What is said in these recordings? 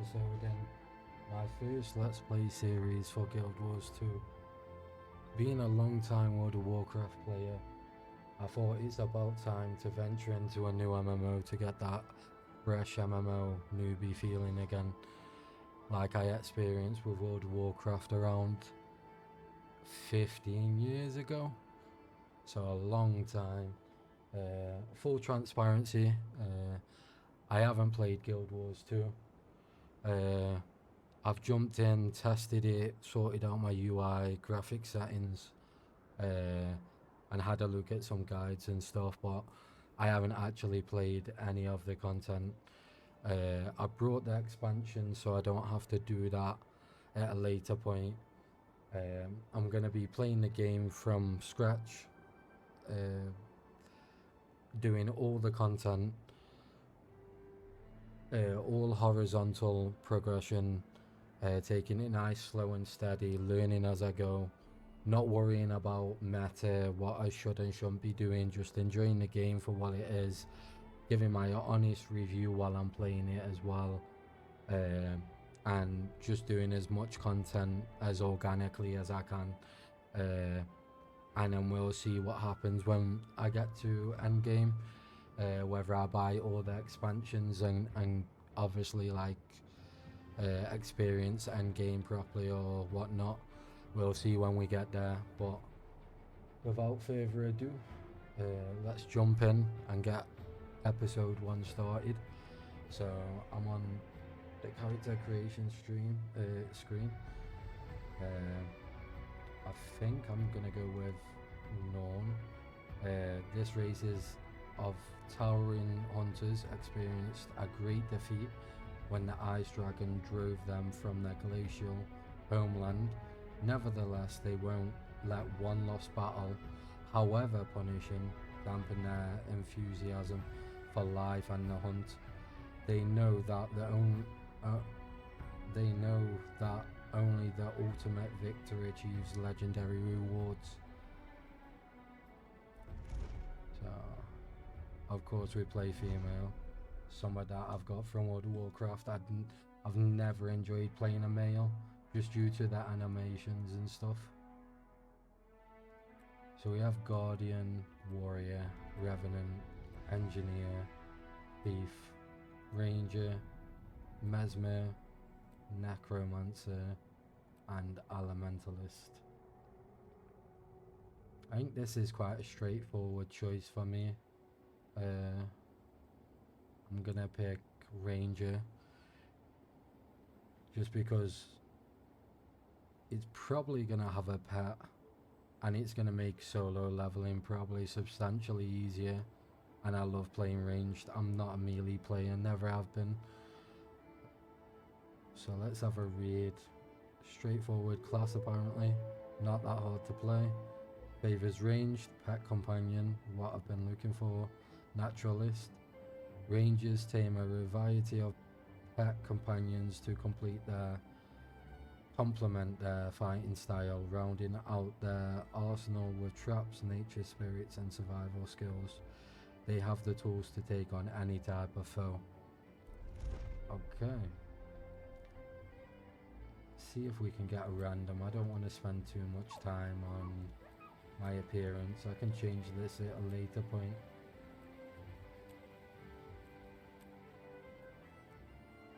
episode in my first Let's Play series for Guild Wars 2. Being a long time World of Warcraft player, I thought it's about time to venture into a new MMO to get that fresh MMO newbie feeling again, like I experienced with World of Warcraft around 15 years ago. So a long time. Full transparency, I haven't played Guild Wars 2. I've jumped in, tested it, sorted out my UI, graphic settings, and had a look at some guides and stuff, but I haven't actually played any of the content. I brought the expansion so I don't have to do that at a later point. I'm going to be playing the game from scratch, doing all the content, all horizontal progression, taking it nice, slow and steady, learning as I go, not worrying about meta, what I should and shouldn't be doing, just enjoying the game for what it is, giving my honest review while I'm playing it as well, and just doing as much content as organically as I can, and then we'll see what happens when I get to endgame, whether I buy all the expansions and obviously like experience endgame properly or whatnot. We'll see when we get there, but without further ado, let's jump in and get episode 1 started. So I'm on the character creation screen. I think I'm gonna go with Norn. This race is of towering hunters experienced a great defeat when the Ice Dragon drove them from their glacial homeland. Nevertheless, they won't let one lost battle, however punishing, dampen their enthusiasm for life and the hunt. They know that only the ultimate victor achieves legendary rewards. So, of course, we play female. Some of that I've got from World of Warcraft. I've never enjoyed playing a male, just due to the animations and stuff. So we have Guardian, Warrior, Revenant, Engineer, Thief, Ranger, Mesmer, Necromancer, and Elementalist. I think this is quite a straightforward choice for me. I'm gonna pick Ranger just because it's probably gonna have a pet and it's gonna make solo leveling probably substantially easier, and I love playing ranged. I'm not a melee player, never have been. So let's have a read. Straightforward class apparently, not that hard to play. Favors ranged, pet companion, what I've been looking for. Naturalist. Rangers tame a variety of pet companions to complement their fighting style, rounding out their arsenal with traps, nature spirits and survival skills. They have the tools to take on any type of foe. Okay. See if we can get a random. I don't want to spend too much time on my appearance. I can change this at a later point.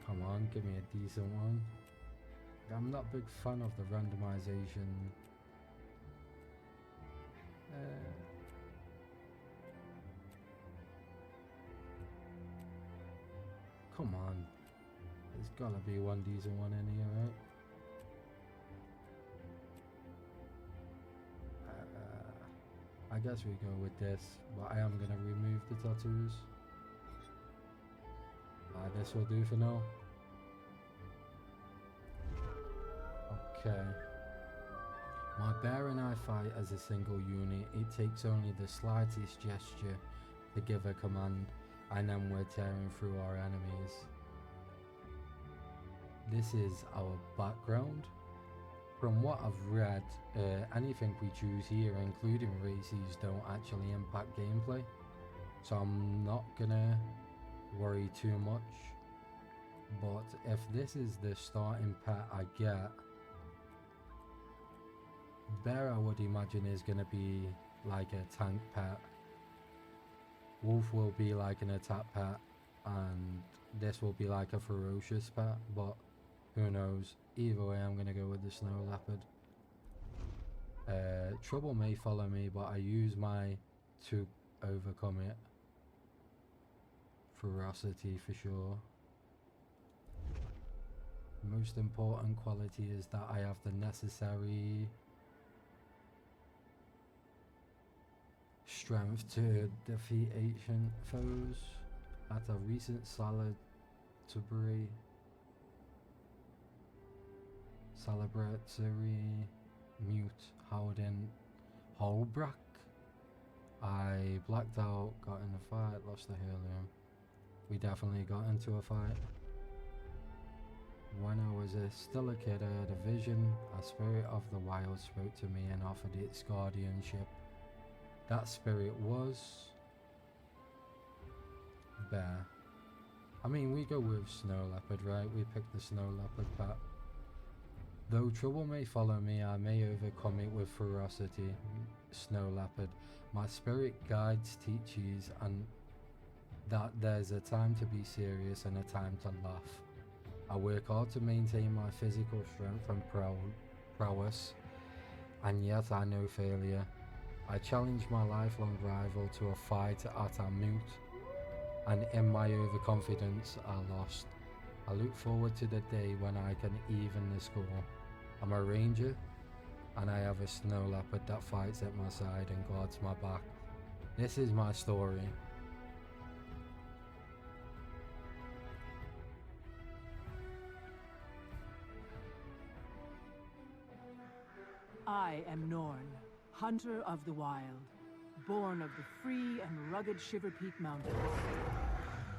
Come on, give me a decent one. I'm not a big fan of the randomization. Come on. There's gotta be one decent one in here, right? I guess we go with this, but I am gonna remove the tattoos. This will do for now. Okay. My bear and I fight as a single unit. It takes only the slightest gesture to give a command, and then we're tearing through our enemies. This is our background. From what I've read, anything we choose here, including races, don't actually impact gameplay. So I'm not gonna worry too much. But if this is the starting pet I get, bear I would imagine is going to be like a tank pet. Wolf will be like an attack pet, and this will be like a ferocious pet, but who knows. Either way, I'm going to go with the snow leopard. Trouble may follow me, but I use my to overcome it. Ferocity for sure. Most important quality is that I have the necessary strength to defeat ancient foes. At a recent celebratory mute Howden Holbrook. I blacked out, got in a fight, lost the helium. We definitely got into a fight. When I was still a kid, I had a vision. A spirit of the wild spoke to me and offered its guardianship. That spirit was bear. I mean, we go with snow leopard, right? We picked the snow leopard pet. Though trouble may follow me, I may overcome it with ferocity. Snow leopard. My spirit guides, teaches, and that there's a time to be serious and a time to laugh. I work hard to maintain my physical strength and prowess, and yet I know failure. I challenge my lifelong rival to a fight at a moot, and in my overconfidence I lost. I look forward to the day when I can even the score. I'm a ranger, and I have a snow leopard that fights at my side and guards my back. This is my story. I am Norn, hunter of the wild, born of the free and rugged Shiver Peak Mountains.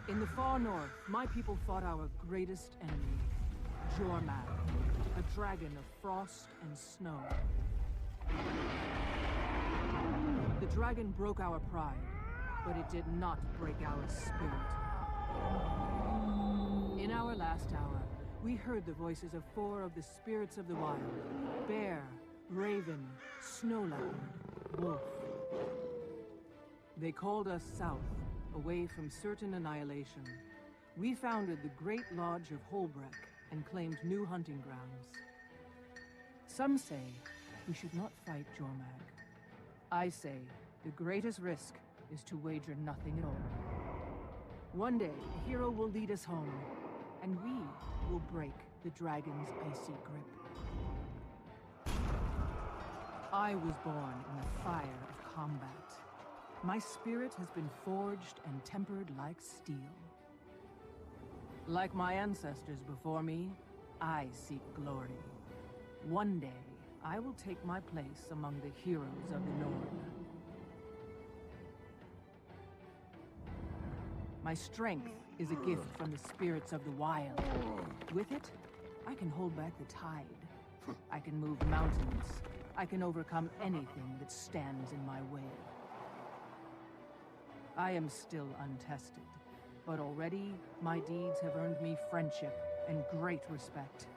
In the far north, my people fought our greatest enemy, Jormag, a dragon of frost and snow. The dragon broke our pride, but it did not break our spirit. In our last hour, we heard the voices of 4 of the spirits of the wild: bear, raven, snow leopard, wolf. They called us south, away from certain annihilation. We founded the Great Lodge of Holbrook and claimed new hunting grounds. Some say we should not fight Jormag. I say the greatest risk is to wager nothing at all. One day, a hero will lead us home, and we will break the dragon's icy grip. I was born in the fire of combat. My spirit has been forged and tempered like steel. Like my ancestors before me, I seek glory. One day, I will take my place among the heroes of the Norn. My strength is a gift from the spirits of the wild. With it, I can hold back the tide. I can move mountains. I can overcome anything that stands in my way. I am still untested, but already my deeds have earned me friendship and great respect.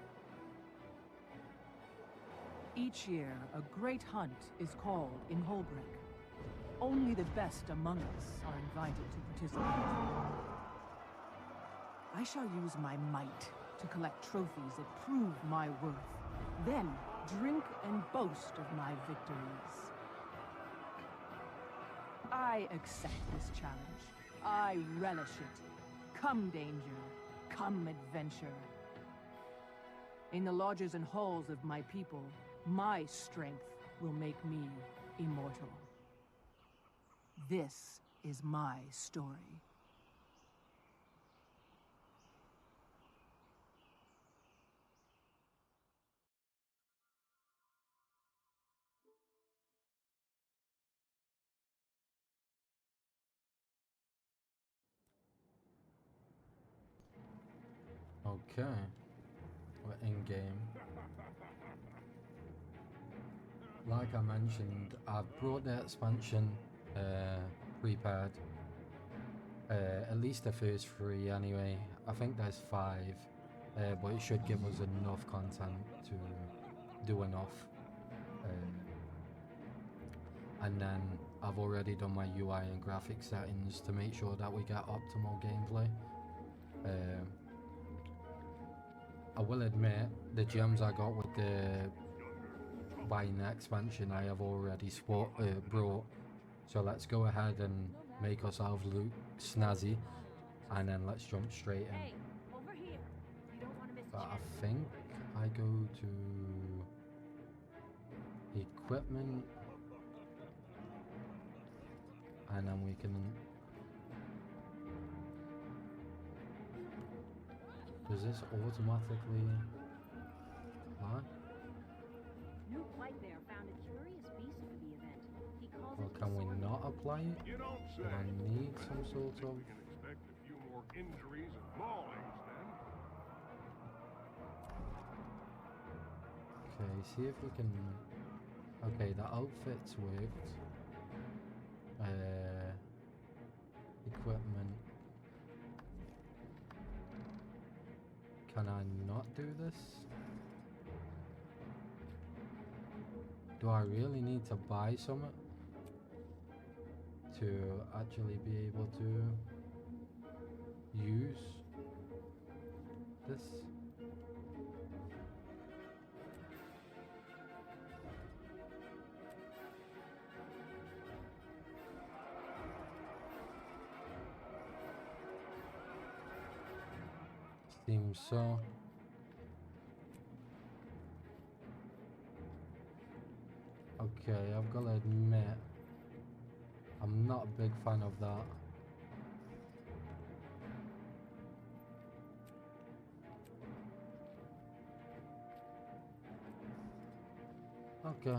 Each year, a great hunt is called in Holbrook. Only the best among us are invited to participate. I shall use my might to collect trophies that prove my worth, then drink and boast of my victories. I accept this challenge. I relish it. Come danger, come adventure. In the lodges and halls of my people, my strength will make me immortal. This is my story. Okay, we're in game. Like I mentioned, I've brought the expansion prepared. At least the first 3 anyway. I think there's 5, but it should give us enough content to do enough. And then I've already done my UI and graphic settings to make sure that we get optimal gameplay. I will admit, the gems I got with the buying the expansion I have already brought. So let's go ahead and make ourselves look snazzy, and then let's jump straight in. Hey, over here. You don't want to miss a But I chance. think I go to equipment, and then we can. Does this automatically? What? Newt Whitebear found a curious beast for the event. He calls Or it can we the sword. not apply it? You don't Do say. I need some sort of? We can expect a few more injuries and maulings then. Okay, see if we can. Okay, the outfits worked. Equipment. Can I not do this? Do I really need to buy something to actually be able to use this? Seems so. Okay, I've got to admit, I'm not a big fan of that. Okay.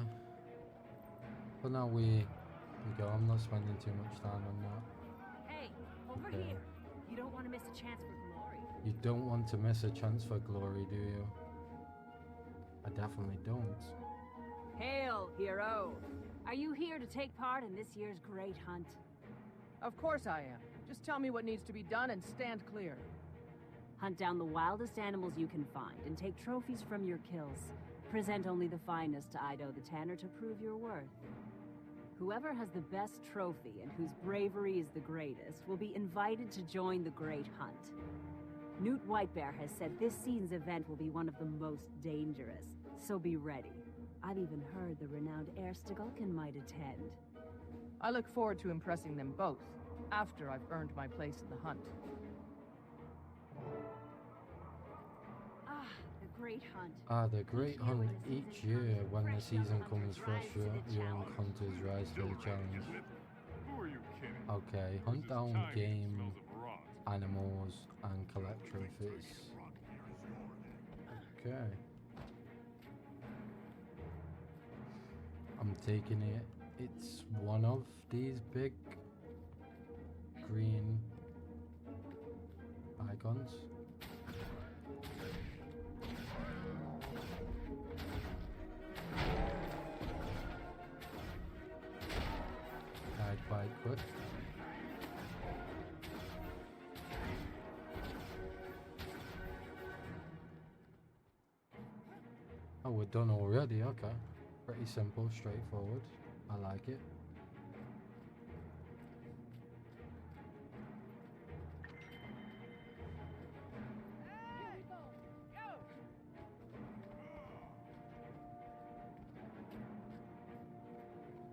But now we go. I'm not spending too much time on that. Hey, over Okay. here. You don't want to miss a chance for glory. You don't want to miss a chance for glory, do you? I definitely don't. Hail, hero. Are you here to take part in this year's great hunt? Of course I am. Just tell me what needs to be done and stand clear. Hunt down the wildest animals you can find and take trophies from your kills. Present only the finest to Ido the Tanner to prove your worth. Whoever has the best trophy and whose bravery is the greatest will be invited to join the great hunt. Newt Whitebear has said this season's event will be one of the most dangerous, so be ready. I've even heard the renowned Heir Stigulkin might attend. I look forward to impressing them both, after I've earned my place in the hunt. Ah, the great hunt. The Great Hunt. Each year, when the season comes fresh, young hunters rise to the challenge. Who are you kidding? Okay, hunt This down tiny game, smells of rot. animals, and collect trophies. Okay. I'm taking it. It's one of these big green icons. Died quite quick. Oh, we're done already, okay. Pretty simple, straightforward. I like it.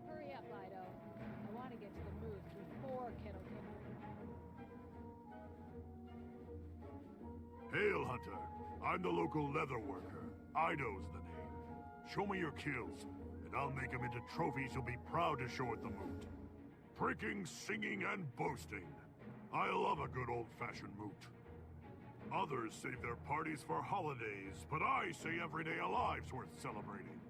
Hurry up, Ido. I want to get to the moot before Kettle came over. Hail, Hunter. I'm the local leather worker. Ido's the name. Show me your kills, and I'll make them into trophies you'll be proud to show at the moot. Pricking, singing, and boasting. I love a good old-fashioned moot. Others save their parties for holidays, but I say every day alive's worth celebrating.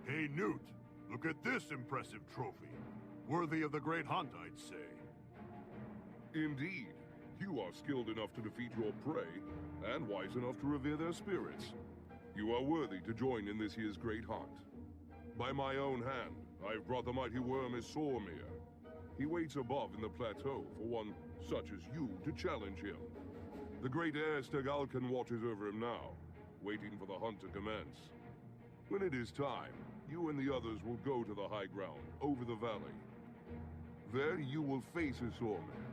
Hey, Newt, look at this impressive trophy. Worthy of the great hunt, I'd say. Indeed. You are skilled enough to defeat your prey, and wise enough to revere their spirits. You are worthy to join in this year's great hunt. By my own hand, I've brought the mighty worm Isormir. He waits above in the plateau for one such as you to challenge him. The great heir Stegalkin watches over him now, waiting for the hunt to commence. When it is time, you and the others will go to the high ground, over the valley. There you will face Isorman,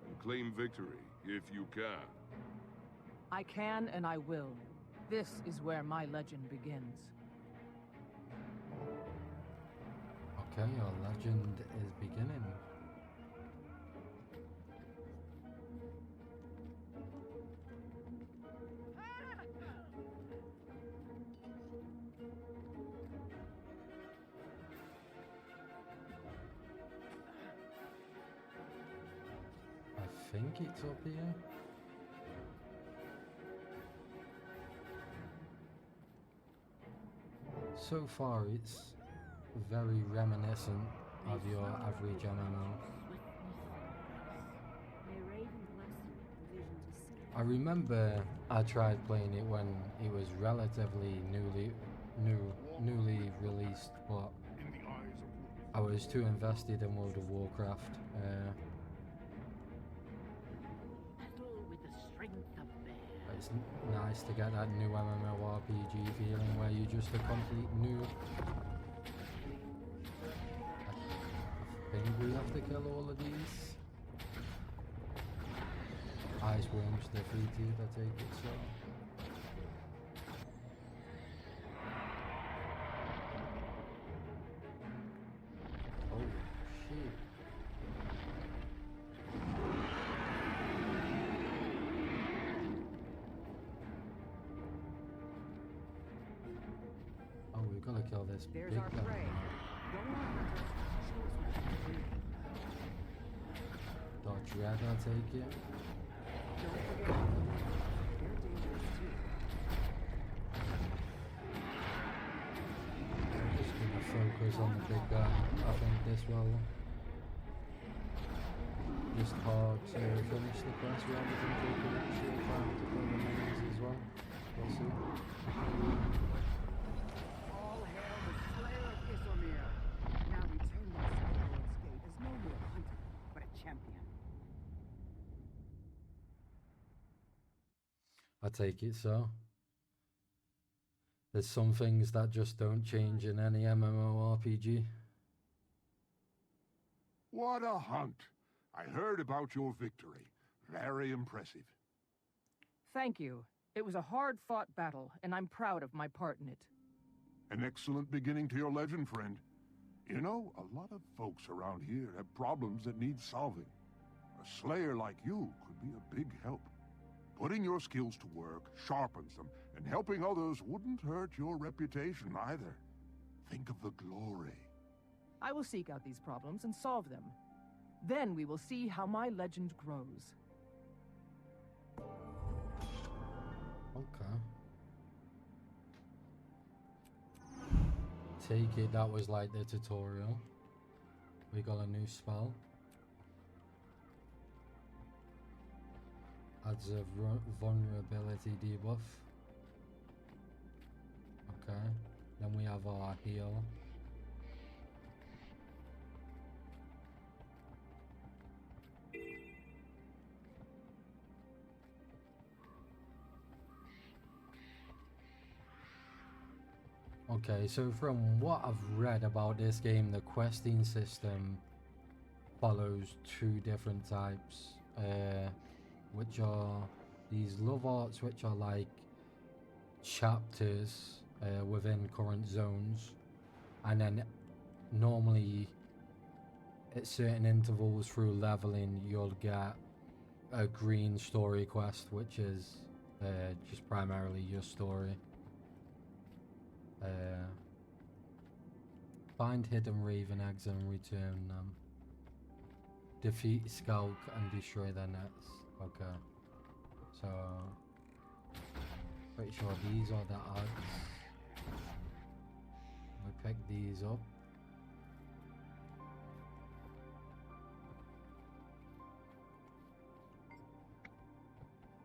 and claim victory, if you can. I can and I will. This is where my legend begins. Okay, your legend is beginning. I think it's up here. So far, it's very reminiscent of your average MMO. I remember I tried playing it when it was relatively newly released, but In the eyes of I was too invested in World of Warcraft. It's nice to get that new MMORPG feeling where you're just a complete noob. I think we have to kill all of these. Ice worms defeated, I take it so. Oh shit. Oh, we've got to kill this There's big our guy. prey. Go on, hunters. Show us what you can do. Dodge red, I take it. Don't forget, they're dangerous too. Just gonna focus on the big guy. I think this will just hard to finish the quest rather than taking extra time to kill the minions as well. We'll see. All hail the Slayer of Isomir! Now return my Lord's Gate as no mere hunter, but a champion. I take it so. There's some things that just don't change in any MMORPG. What a hunt! I heard about your victory. Very impressive. Thank you. It was a hard-fought battle, and I'm proud of my part in it. An excellent beginning to your legend, friend. You know, a lot of folks around here have problems that need solving. A slayer like you could be a big help. Putting your skills to work sharpens them, and helping others wouldn't hurt your reputation either. Think of the glory. I will seek out these problems and solve them. Then we will see how my legend grows. Okay. Take it that was like the tutorial. We got a new spell. Adds a vulnerability debuff. Okay. Then we have our heal. Okay, so from what I've read about this game, the questing system follows two different types, which are these love arts, which are like chapters within current zones, and then normally at certain intervals through leveling you'll get a green story quest, which is just primarily your story. Find hidden raven eggs and return them. Defeat Skulk and destroy their nets. Okay. So pretty sure these are the odds. We pick these up.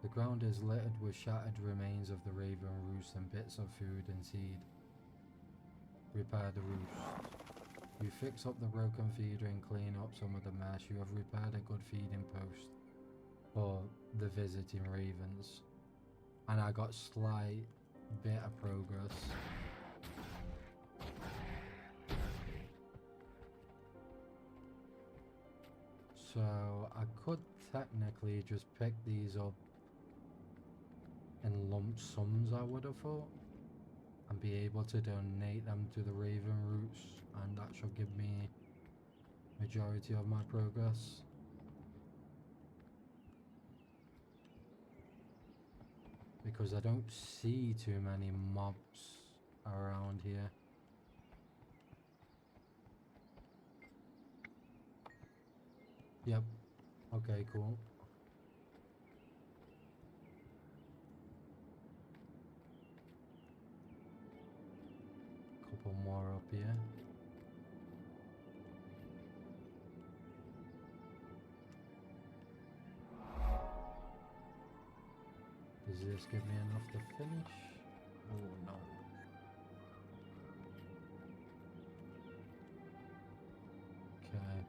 The ground is littered with shattered remains of the raven roost and bits of food and seed. Repair the roost. You fix up the broken feeder and clean up some of the mess. You have repaired a good feeding post. But the visiting ravens, and I got slight bit of progress. So I could technically just pick these up in lump sums, I would have thought, and be able to donate them to the Raven Roots, and that should give me majority of my progress. Because I don't see too many mobs around here. Yep. Okay, cool. Couple more up here. Does this give me enough to finish? Oh no. Okay.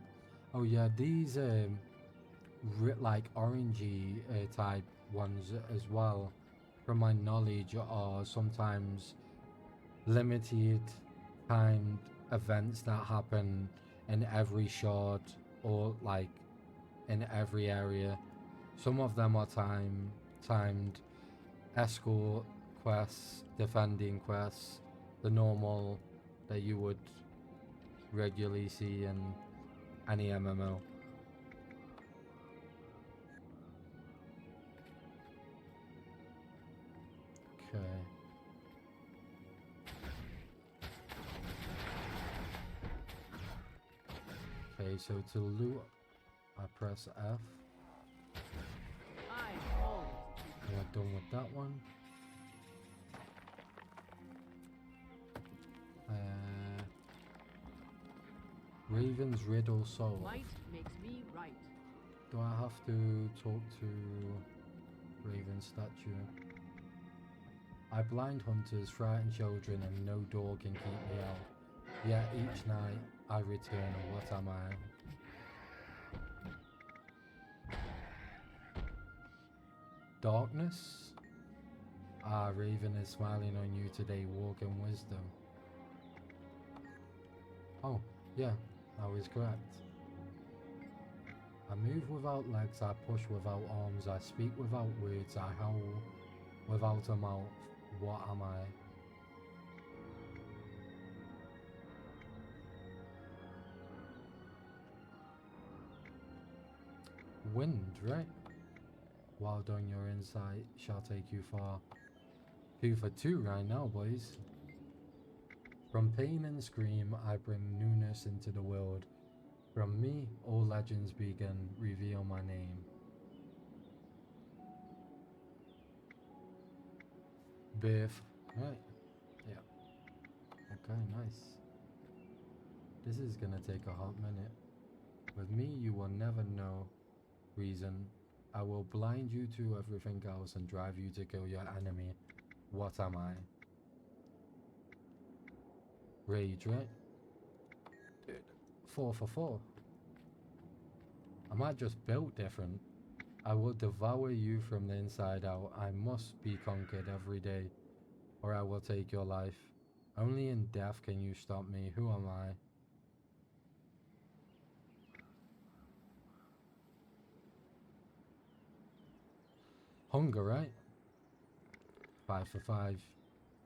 Oh yeah, these like orangey type ones as well, from my knowledge, are sometimes limited timed events that happen in every shard or like in every area. Some of them are timed escort quests, defending quests, the normal that you would regularly see in any MMO. Okay. Okay, so to loot, I press F. We're done with that one. Raven's Riddle solved. Might makes me right. Do I have to talk to Raven's statue? I blind hunters, frighten children, and no door can keep me out. Yet each night I return, what am I? Darkness? Ah, Raven is smiling on you today, walk in wisdom. Oh, yeah, I was correct. I move without legs, I push without arms, I speak without words, I howl without a mouth. What am I? Wind, right? Well done, your insight shall take you far. 2 for 2 right now, boys. From pain and scream, I bring newness into the world. From me, all legends begin, reveal my name. Birth, right? Yeah. Okay, nice. This is gonna take a hot minute. With me, you will never know reason. I will blind you to everything else and drive you to kill your enemy. What am I? Rage, right? Dude, 4 for 4. Am I just built different? I will devour you from the inside out. I must be conquered every day, or I will take your life. Only in death can you stop me. Who am I? Hunger, right? 5 for 5.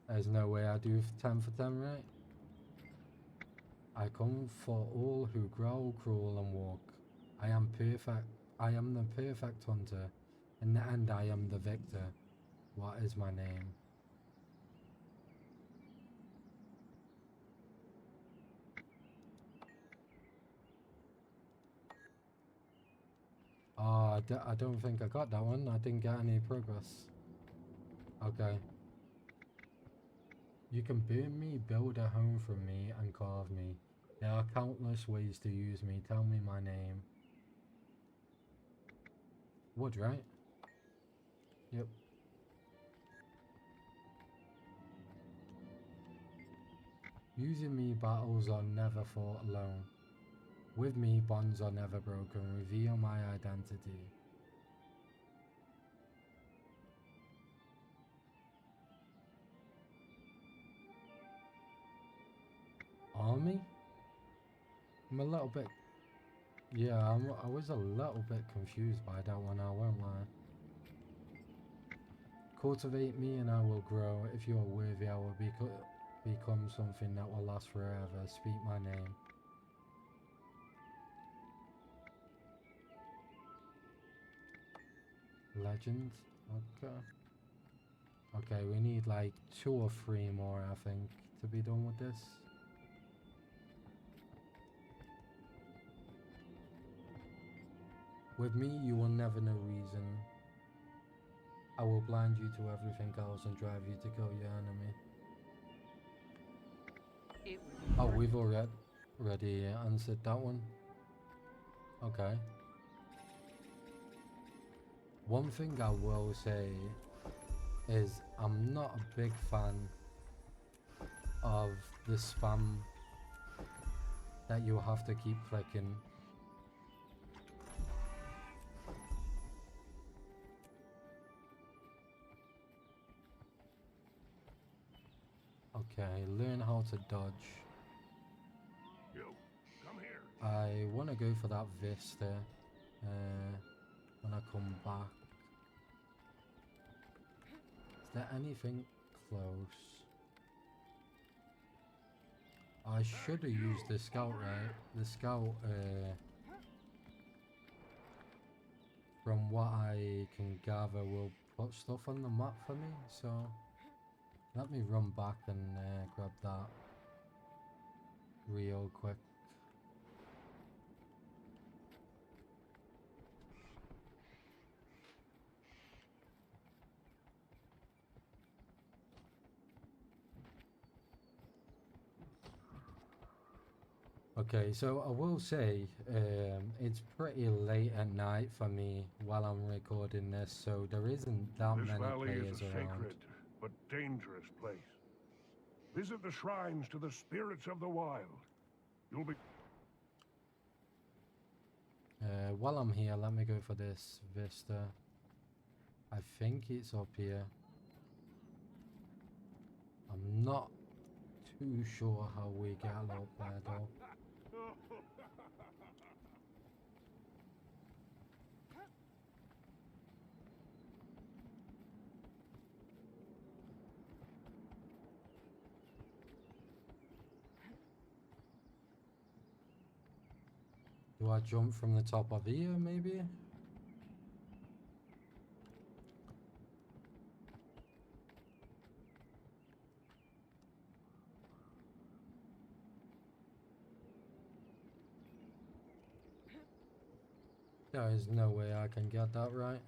There's no way I do 10 for 10, right? I come for all who growl, crawl, and walk. I am perfect. I am the perfect hunter. In the end, I am the victor. What is my name? Oh, I don't think I got that one. I didn't get any progress. Okay. You can burn me, build a home from me, and carve me. There are countless ways to use me. Tell me my name. Wood, right? Yep. Using me, battles are never fought alone. With me, bonds are never broken. Reveal my identity. I'm a little bit... Yeah, I was a little bit confused by that one, I won't lie. Cultivate me and I will grow. If you are worthy, I will become something that will last forever. Speak my name. Legend? Okay. Okay, we need like 2 or 3 more, I think, to be done with this. With me, you will never know reason. I will blind you to everything else and drive you to kill your enemy. It was Oh, we've already answered that one. Okay. One thing I will say is I'm not a big fan of the spam that you have to keep clicking. Okay, learn how to dodge. You, come here. I want to go for that vista when I come back. Is there anything close? I should have used the scout, right? The scout, from what I can gather, will put stuff on the map for me, so let me run back and grab that real quick. Okay, so I will say it's pretty late at night for me while I'm recording this, so there isn't that This many valley is players a around. sacred but dangerous place. Visit the shrines to the spirits of the wild. You'll be... While I'm here, let me go for this vista. I think it's up here. I'm not too sure how we get up there though. Do I jump from the top of here, maybe? There is no way I can get that right.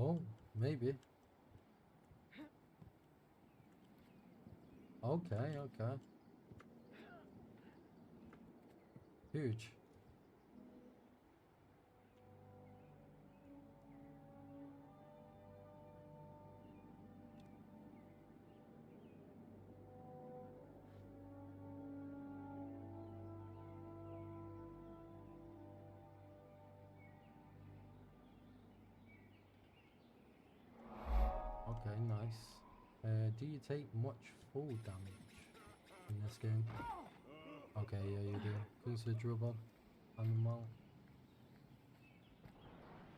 Oh, maybe. Okay, okay. Huge. Okay, nice. Do you take much fall damage in this game? Okay, yeah, you do. Considerable amount.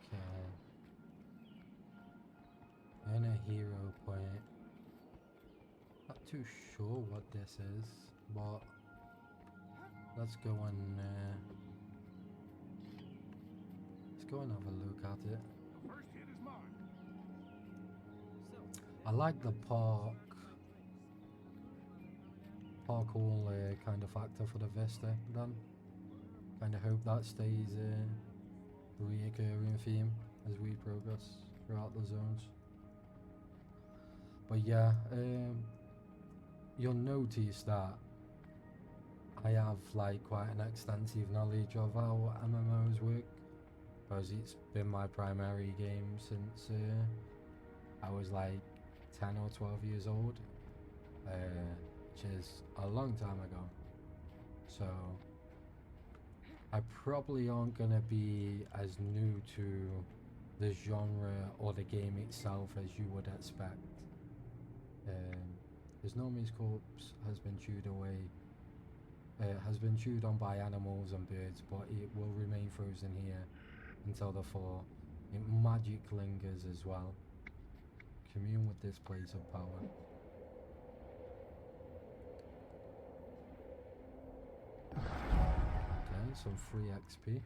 Okay. And a hero point. Not too sure what this is, but let's go and have a look at it. The first hit is mine. I like the parkour kind of factor for the Vista then. Kind of hope that stays a reoccurring theme as we progress throughout the zones. But yeah, you'll notice that I have like quite an extensive knowledge of how MMOs work, because it's been my primary game since I was like 10 or 12 years old, which is a long time ago. So I probably aren't gonna be as new to the genre or the game itself as you would expect. His Nomi's corpse has been chewed away, has been chewed on by animals and birds, but it will remain frozen here until the fall. It magic lingers as well. Commune with this place of power. Okay, some free XP.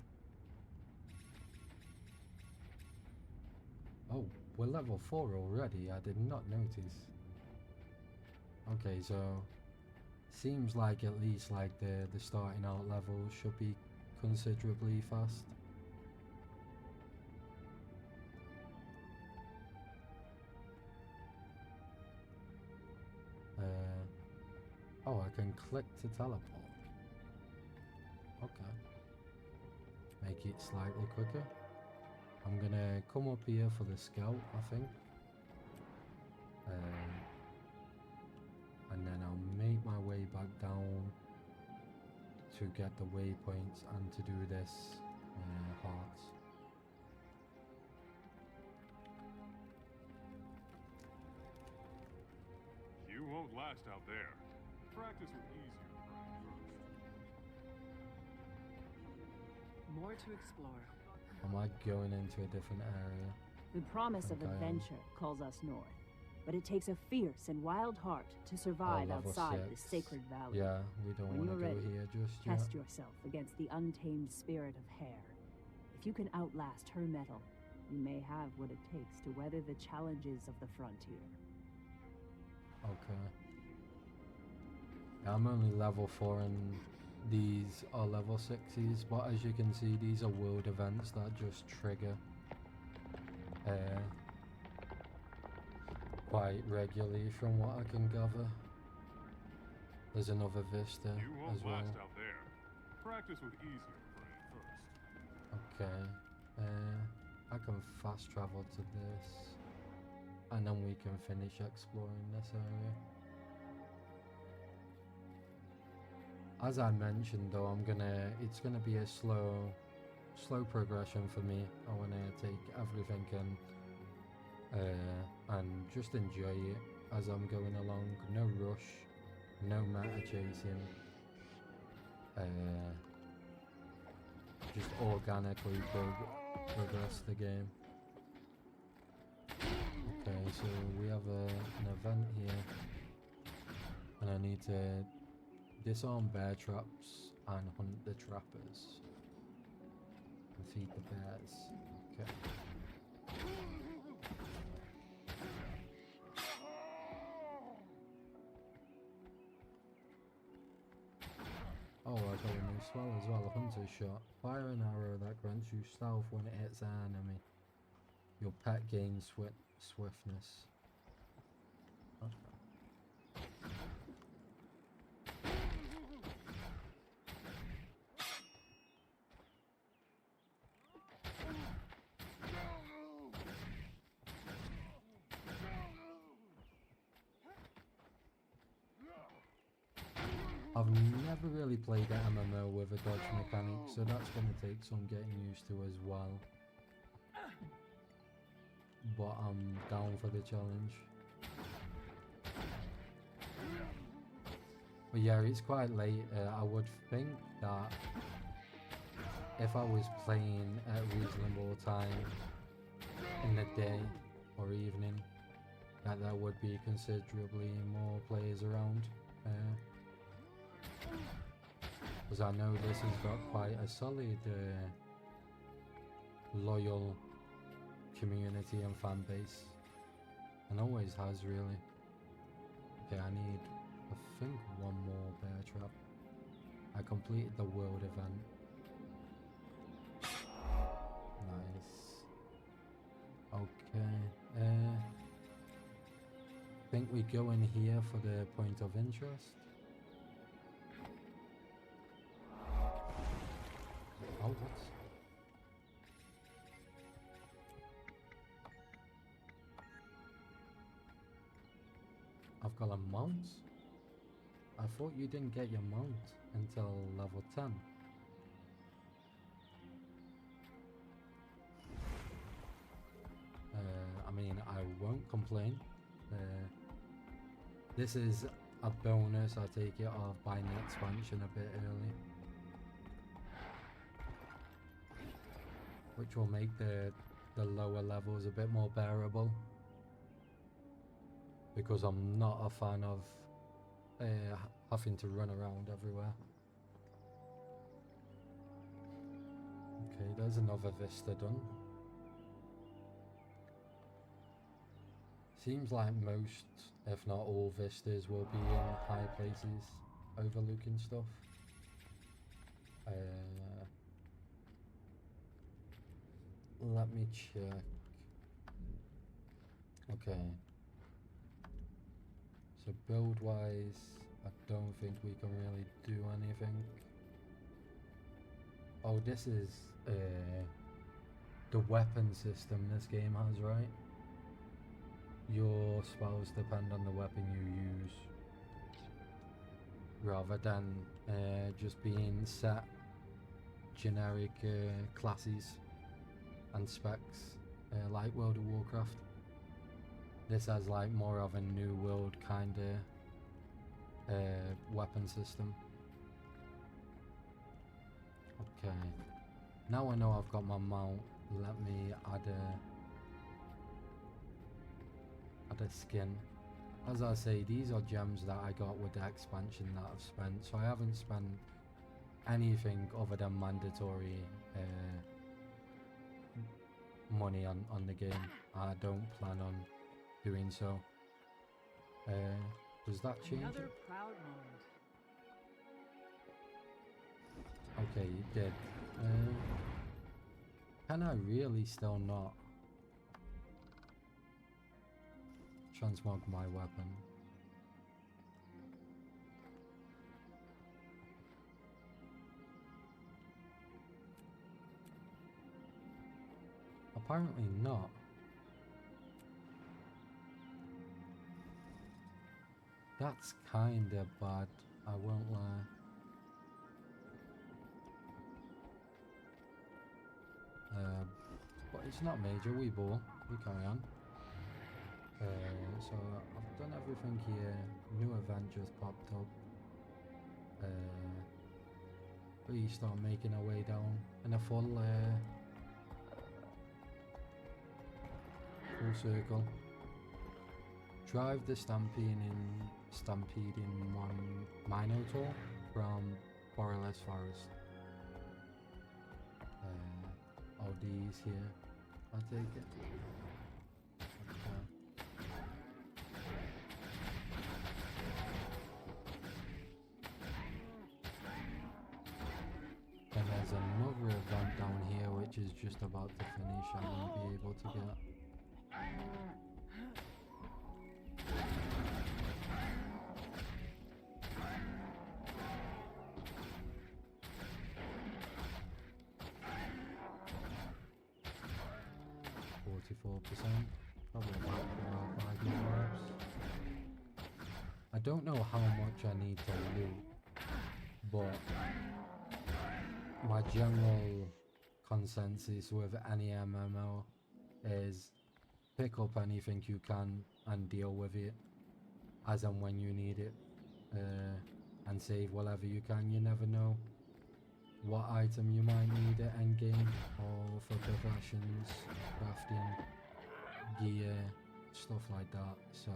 Oh, we're level 4 already. I did not notice. Okay, so seems like at least like the starting out levels should be considerably fast. Oh, I can click to teleport. Okay. Make it slightly quicker. I'm gonna come up here for the scout, I think. And then I'll make my way back down to get the waypoints and to do this hearts. You won't last out there. Practice with easier prey first. More to explore. Am I going into a different area? The promise of Okay. adventure calls us north, but it takes a fierce and wild heart to survive level outside the 6. sacred valley. Yeah, we don't When want to you're go ready, here just yet. Test yourself against the untamed spirit of Hare. If you can outlast her metal, you may have what it takes to weather the challenges of the frontier. Okay. I'm only level 4 and these are level 6s, but as you can see, these are world events that just trigger quite regularly from what I can gather. There's another vista You won't as well. last out there. Practice with easier prey first. Okay. I can fast travel to this and then we can finish exploring this area. As I mentioned though, it's gonna be a slow progression for me. I wanna take everything and just enjoy it as I'm going along. No rush, no meta chasing. Just organically progress the game. Okay, so we have an event here, and I need to disarm bear traps and hunt the trappers and feed the bears. Okay. Oh, I got a new spell as well, a hunter's shot. Fire an arrow that grants you stealth when it hits an enemy. Your pet gains swiftness. Okay. I've never really played an MMO with a dodge mechanic, so that's going to take some getting used to as well. But I'm down for the challenge. But yeah, it's quite late. I would think that if I was playing at reasonable time in the day or evening, that there would be considerably more players around. Because I know this has got quite a solid loyal community and fan base, and always has really. Okay, I need, I think, one more bear trap. I completed the world event. Nice. Okay, think we go in here for the point of interest. Oh, what's... I've got a mount? I thought you didn't get your mount until level 10. complain. This is a bonus, I take it, of buying the expansion a bit early, which will make the lower levels a bit more bearable, because I'm not a fan of having to run around everywhere. Okay, there's another vista done. Seems like most, if not all, vistas will be in high places overlooking stuff. Let me check. Okay. So build wise, I don't think we can really do anything. Oh, this is the weapon system this game has, right? Your spells depend on the weapon you use, rather than just being set generic classes and specs like World of Warcraft. This has like more of a New World kind of weapon system. Okay, now I know I've got my mount, let me add a skin. As I say, these are gems that I got with the expansion that I've spent, so I haven't spent anything other than mandatory money on the game. I don't plan on doing so. Does that change Another it? proud moment. Okay, it did. Can I really still not transmog my weapon? Apparently not. That's kinda bad, I won't lie. But it's not major, we carry on. So I've done everything here. New event just popped up. We start making our way down in a full circle. Drive the stampeding Minotaur from Borealis Forest. All these here, I take it. Okay. And there's another event down here which is just about to finish. I won't be able to get. Probably about 5 more reps. I don't know how much I need to loot, but my general consensus with any MMO is pick up anything you can and deal with it as and when you need it, and save whatever you can. You never know what item you might need at endgame or for progressions, crafting, gear, stuff like that. So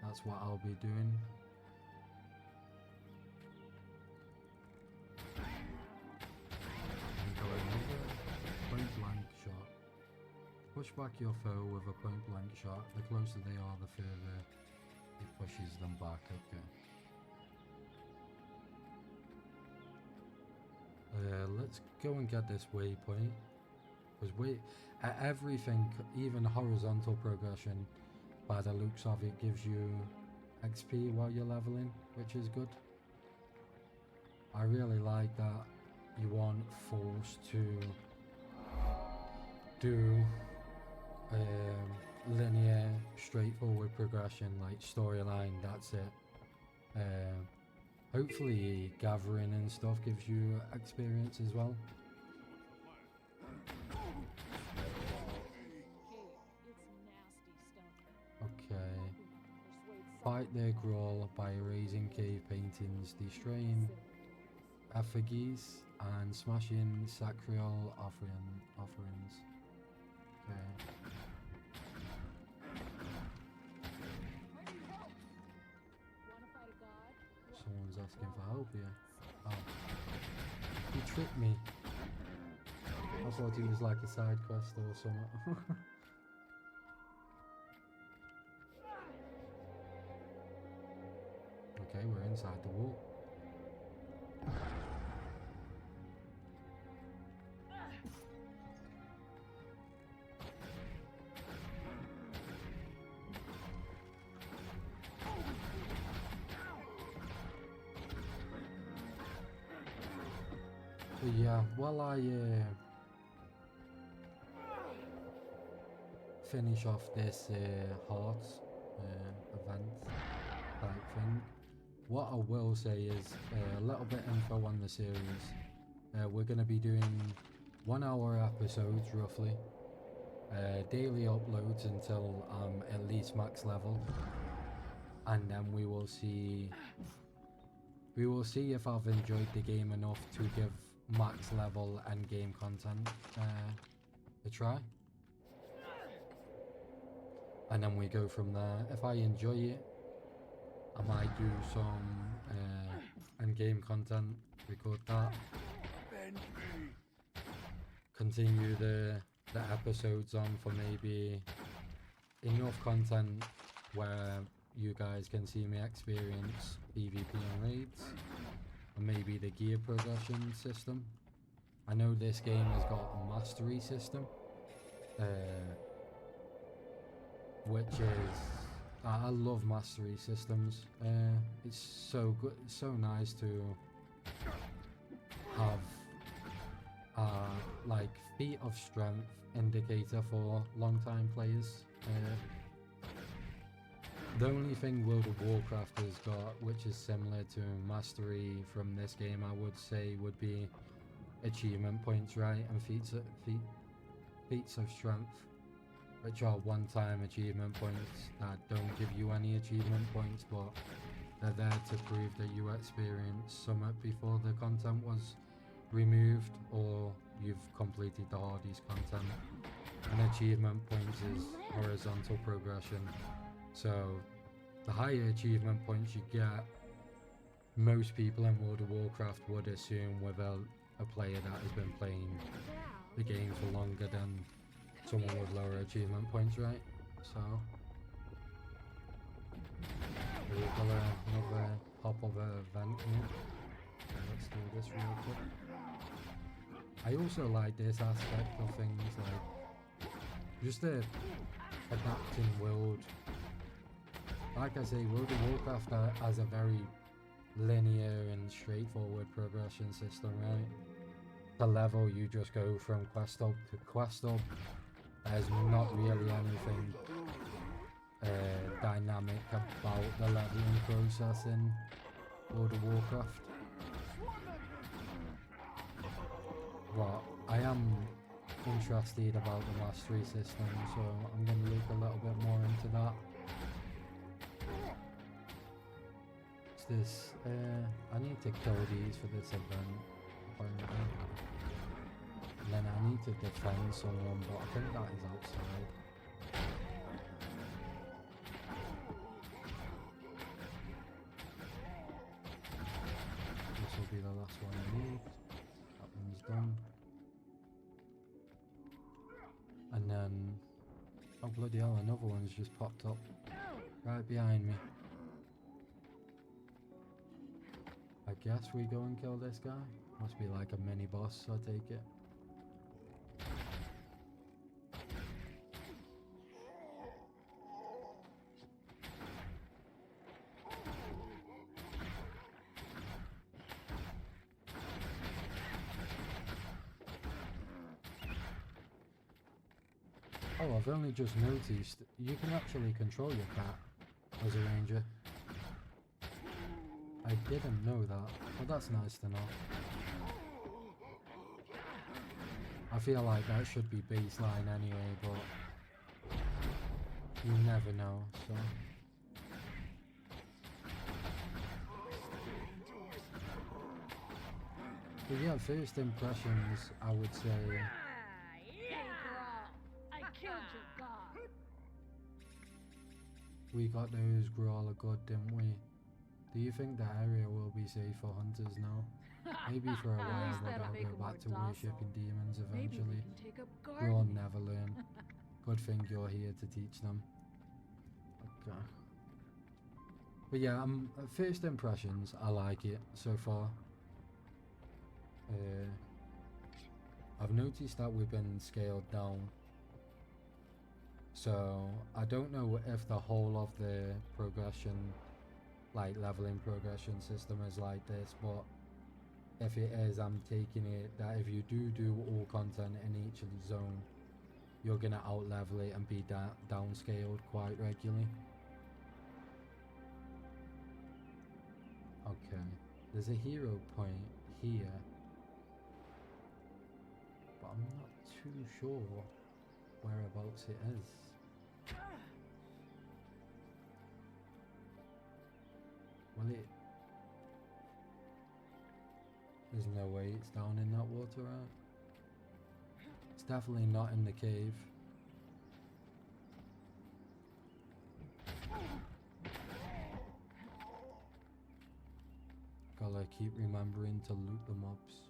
that's what I'll be doing. And go another point blank shot. Push back your foe with a point blank shot. The closer they are, the further it pushes them back. Okay. Let's go and get this waypoint, because everything, even horizontal progression, by the looks of it, gives you XP while you're leveling, which is good. I really like that you aren't forced to do linear, straightforward progression like storyline. That's it. Hopefully gathering and stuff gives you experience as well. fight their growl by erasing cave paintings, destroying effigies, and smashing sacral offerings. Okay. Wanna fight a god? Someone's asking for help here. Oh. He tricked me. I thought he was like a side quest or something. Okay, we're inside the wall. But yeah, while I finish off this heart event type thing, what I will say is a little bit info on the series. We're going to be doing 1 hour episodes roughly, daily uploads until I'm at least max level, and then we will see if I've enjoyed the game enough to give max level and game content a try, and then we go from there. If I enjoy it, I might do some end game content, record that, continue the episodes on for maybe enough content where you guys can see me experience PvP and raids, and maybe the gear progression system. I know this game has got a mastery system, which is, I love mastery systems. It's so good, so nice to have like feat of strength indicator for long time players. The only thing World of Warcraft has got, which is similar to mastery from this game, I would say, would be achievement points, right? And feats of strength, which are one-time achievement points that don't give you any achievement points, but they're there to prove that you experienced something before the content was removed, or you've completed the hardest content. An achievement points is horizontal progression. So the higher achievement points you get, most people in World of Warcraft would assume with a player that has been playing the game for longer than someone with lower achievement points, right? So we've got another pop of an event here. So let's do this real quick. I also like this aspect of things, like just the adapting world. Like I say, World of Warcraft has a very linear and straightforward progression system, right? The level, you just go from quest hub to quest hub. There's not really anything dynamic about the leveling process in World of Warcraft. But I am interested about the mastery system, so I'm going to look a little bit more into that. What's this? I need to kill these for this event, apparently. And then I need to defend someone, but I think that is outside. This will be the last one I need. That one's done. And then, oh bloody hell, another one's just popped up right behind me. I guess we go and kill this guy. Must be like a mini boss, I take it. Oh, I've only just noticed you can actually control your cat as a ranger. I didn't know that, but that's nice to know. I feel like that should be baseline anyway, but you never know, so. But yeah, first impressions, I would say, Hey, Grawl, I killed your god. we got those Grawler good, didn't we? Do you think the area will be safe for hunters now? Maybe for a At while, least but that'll they'll make go 'em back more to docile. worshipping demons Maybe we eventually. can take up We'll gardening. never learn. Good thing you're here to teach them. Okay. But yeah, first impressions, I like it so far. I've noticed that we've been scaled down. So I don't know if the whole of the progression, like leveling progression system is like this, but if it is, I'm taking it that if you do all content in each zone, you're gonna out level it and be downscaled quite regularly. Okay, there's a hero point here, but I'm not too sure whereabouts it is. Well, there's no way it's down in that water, right? It's definitely not in the cave. Gotta keep remembering to loot the mobs.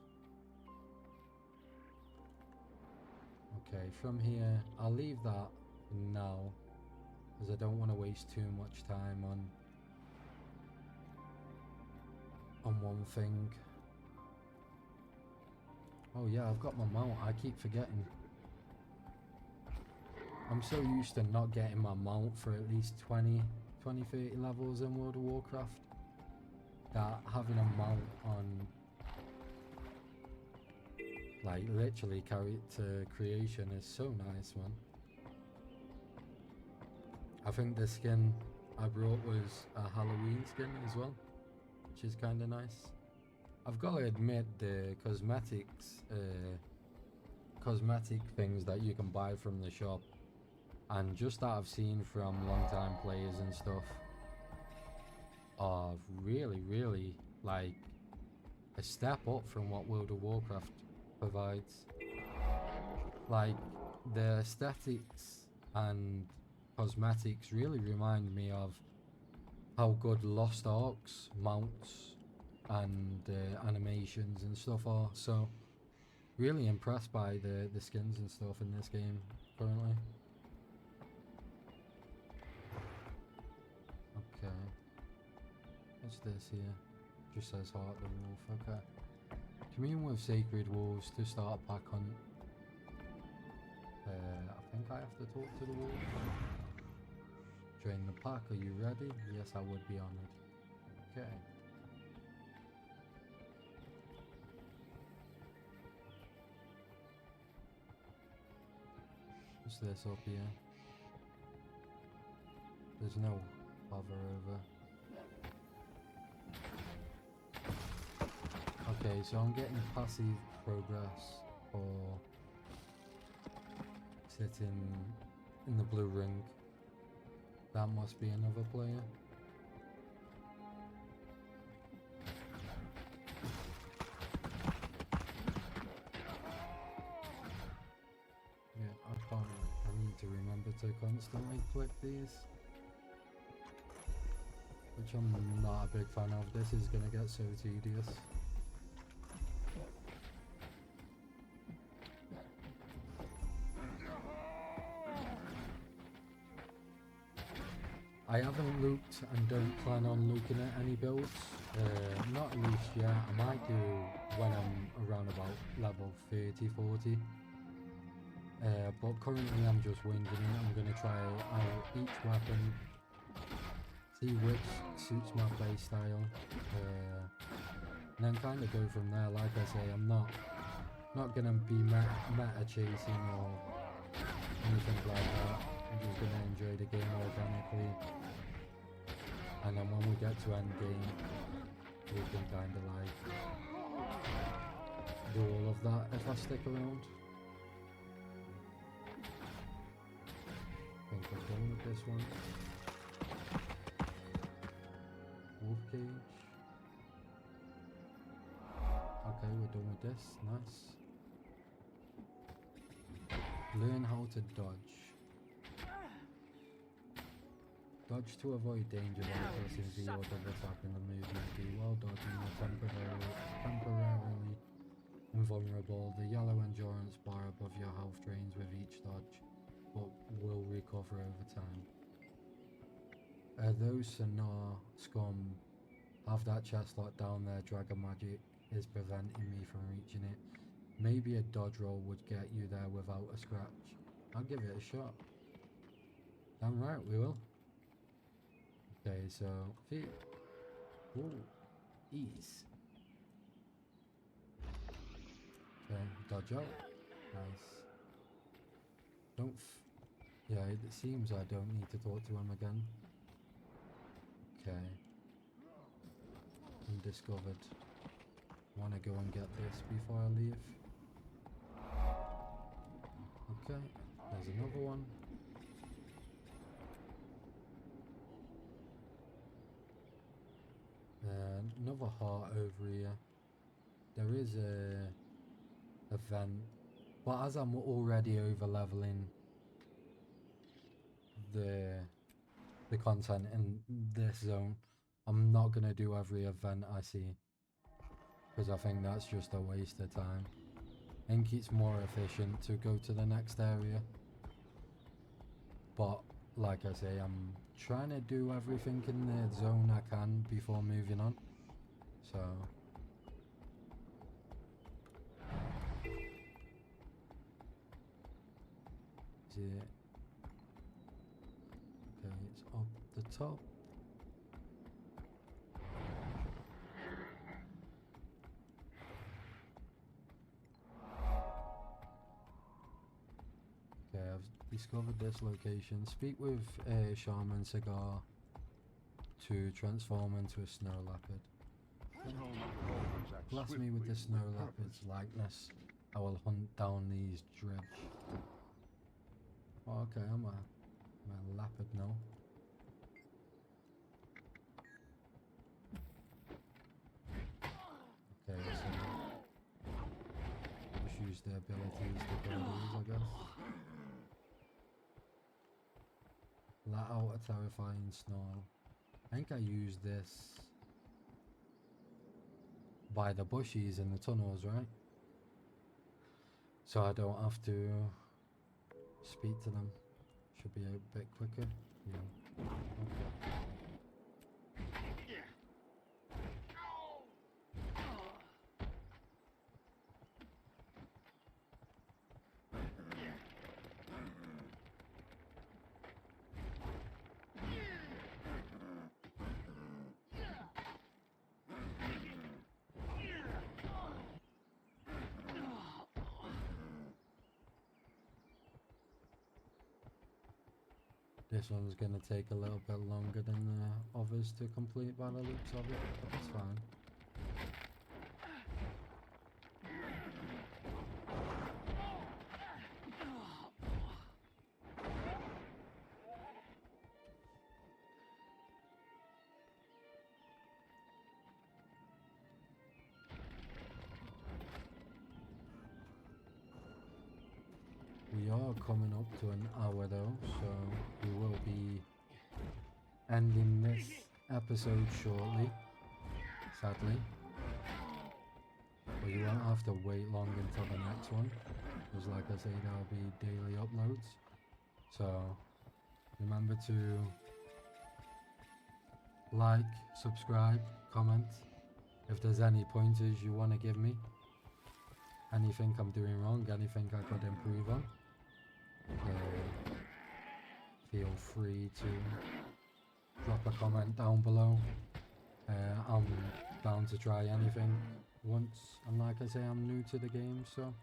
Okay, from here, I'll leave that now, because I don't want to waste too much time on one thing. Oh yeah, I've got my mount, I keep forgetting. I'm so used to not getting my mount for at least 20, 30 levels in World of Warcraft, that having a mount on, like, literally character creation is so nice, man. I think the skin I brought was a Halloween skin as well, which is kind of nice. I've got to admit, the cosmetic things that you can buy from the shop, and just that I've seen from long-time players and stuff, are really like a step up from what World of Warcraft provides. Like, the aesthetics and cosmetics really remind me of how good Lost Ark's mounts and animations and stuff are. So really impressed by the skins and stuff in this game currently. Okay, what's this here? Just says Heart the Wolf. Okay, commune with sacred wolves to start a pack hunt. I think I have to talk to the wolf. Join the pack, are you ready? Yes, I would be honored. Okay. What's this up here? There's no hover over. Okay, so I'm getting passive progress for sitting in the blue ring. That must be another player. Yeah, I need to remember to constantly click these, which I'm not a big fan of. This is gonna get so tedious. I haven't looked and don't plan on looking at any builds, not at least yet. I might do when I'm around about level 30, 40. But currently I'm just winging it. I'm going to try out each weapon, see which suits my playstyle, and then kind of go from there. Like I say, I'm not going to be meta chasing or anything like that. I'm just going to enjoy the game organically, and then when we get to end game, we can kind of like do all of that if I stick around. I think we're done with this one. Wolf cage. Okay, Okay, we're done with this. Nice. Learn how to dodge. Dodge to avoid danger while pressing V or double tapping the movement key while dodging the temporarily invulnerable. The yellow endurance bar above your health drains with each dodge, but will recover over time. Those Sonar scum have that chest locked down there. Dragon magic is preventing me from reaching it. Maybe a dodge roll would get you there without a scratch. I'll give it a shot. Damn right we will. Okay, so feet. Ooh, ease. Okay, dodge out. Nice. Yeah, it seems I don't need to talk to him again. Okay. Undiscovered. Wanna go and get this before I leave? Okay, there's another one. Another heart over here. There is a vent, but as I'm already over leveling the content in this zone, I'm not gonna do every event I see, because I think that's just a waste of time. I think it's more efficient to go to the next area, but like I say, I'm trying to do everything in the zone I can before moving on. So is it okay? It's up the top. Okay, I've discovered this location. Speak with Shaman Cigar to transform into a snow leopard. Blast me with the snow leopard's likeness. I will hunt down these dredge. Oh, okay, I'm a leopard now. Okay, so just use the abilities to kill these, I guess. Let out a terrifying snarl. I think I used this by the bushes in the tunnels, right? So I don't have to speak to them. Should be a bit quicker. Yeah. Okay. This one's gonna take a little bit longer than the others to complete by the looks of it, but it's fine. We are coming up to an hour though, so we will be ending this episode shortly, sadly. But you won't have to wait long until the next one, because like I say, there'll be daily uploads. So remember to like, subscribe, comment. If there's any pointers you want to give me, anything I'm doing wrong, anything I could improve on, feel free to drop a comment down below. I'm down to try anything once, and like I say, I'm new to the game, so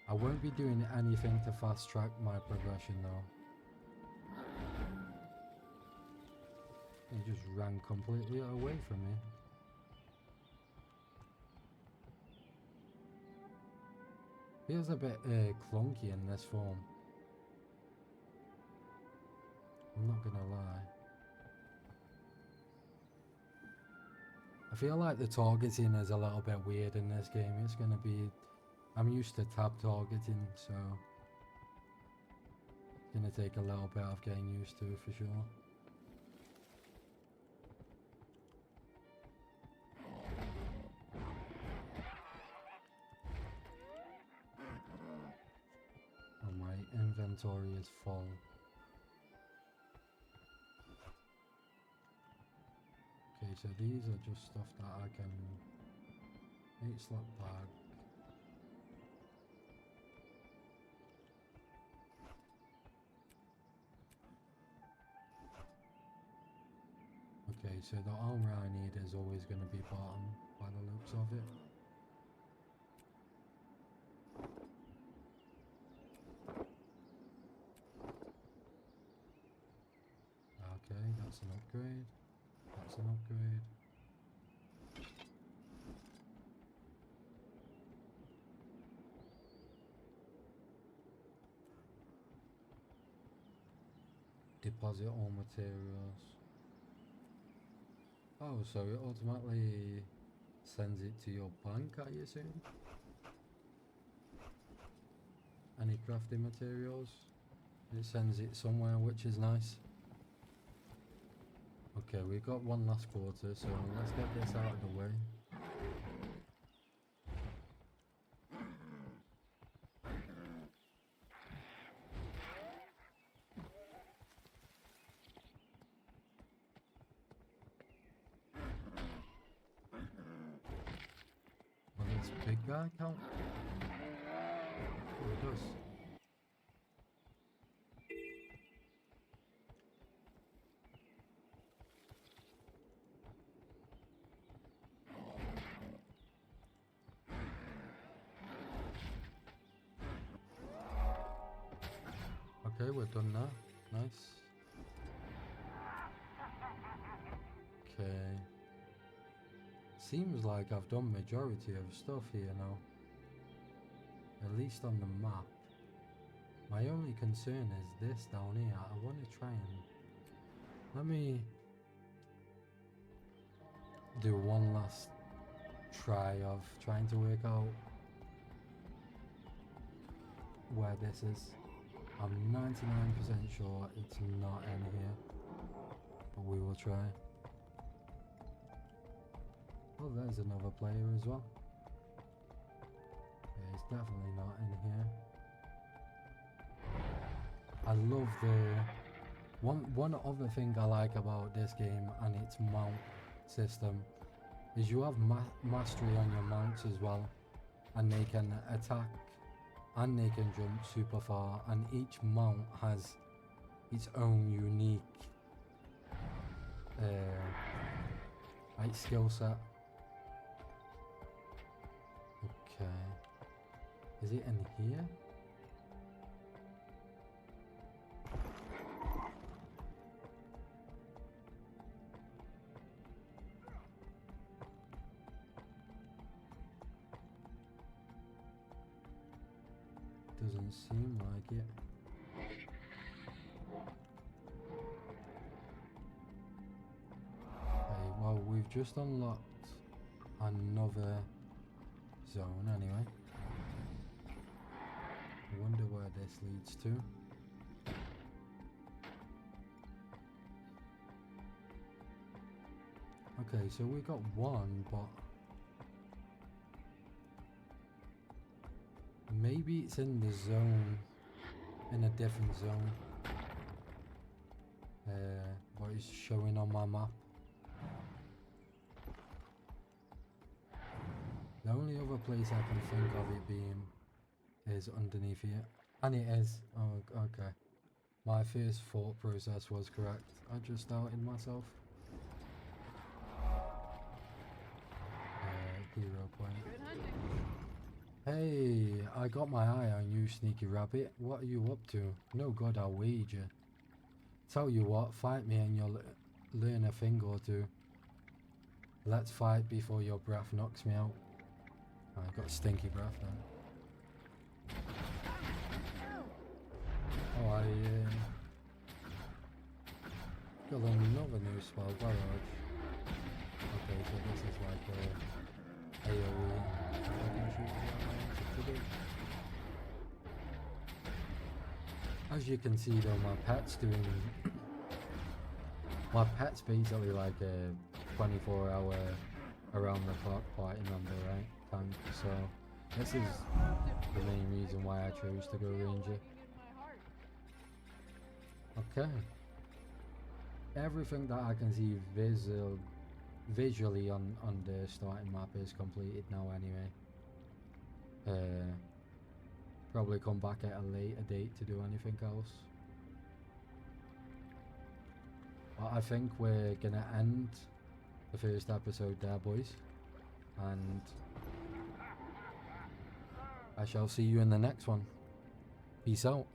I won't be doing anything to fast track my progression though. He just ran completely away from me. Feels a bit clunky in this form. I'm not gonna lie. I feel like the targeting is a little bit weird in this game. It's gonna be... I'm used to tab targeting, so... It's gonna take a little bit of getting used to, for sure. Oh, my inventory is full. Okay, so these are just stuff that I can... 8 slot bag. Okay, so the armor I need is always going to be bottom by the looks of it. Okay, that's an upgrade. That's an upgrade. Deposit all materials. Oh, so it automatically sends it to your bank, I assume? Any crafting materials? It sends it somewhere, which is nice. Okay, we've got one last quarter, so let's get this out of the way. Well, this big guy count? Oh, it does. Okay, we're done now. Nice. Okay. Seems like I've done majority of stuff here now. At least on the map. My only concern is this down here. I want to try and... Let me do one last try of trying to work out where this is. I'm 99% sure it's not in here, but we will try. Oh, there's another player as well. Yeah, it's definitely not in here. I love the... One other thing I like about this game and its mount system is you have mastery on your mounts as well, and they can attack and they can jump super far, and each mount has its own unique like skill set. Okay, is it in here? Doesn't seem like it. Okay, well, we've just unlocked another zone anyway. I wonder where this leads to. Okay, so we got one, but maybe it's in the zone, in a different zone. What is showing on my map. The only other place I can think of it being is underneath here. And it is. Oh, okay. My first thought process was correct. I just doubted myself. Hero point. Good hunting. Hey, I got my eye on you, sneaky rabbit. What are you up to? No good, I'll wager. Tell you what, fight me and you'll learn a thing or two. Let's fight before your breath knocks me out. Oh, I got stinky breath now. Oh, I got another new spell, barrage. Okay, so this is like a AoE. As you can see though, my pet's doing... my pet's basically like a 24-hour around the clock party member, right? Tank, so this is the main reason why I chose to go Ranger. Okay. Everything that I can see visually on the starting map is completed now anyway. Probably come back at a later date to do anything else. But I think we're gonna end the first episode there, boys. And I shall see you in the next one. Peace out.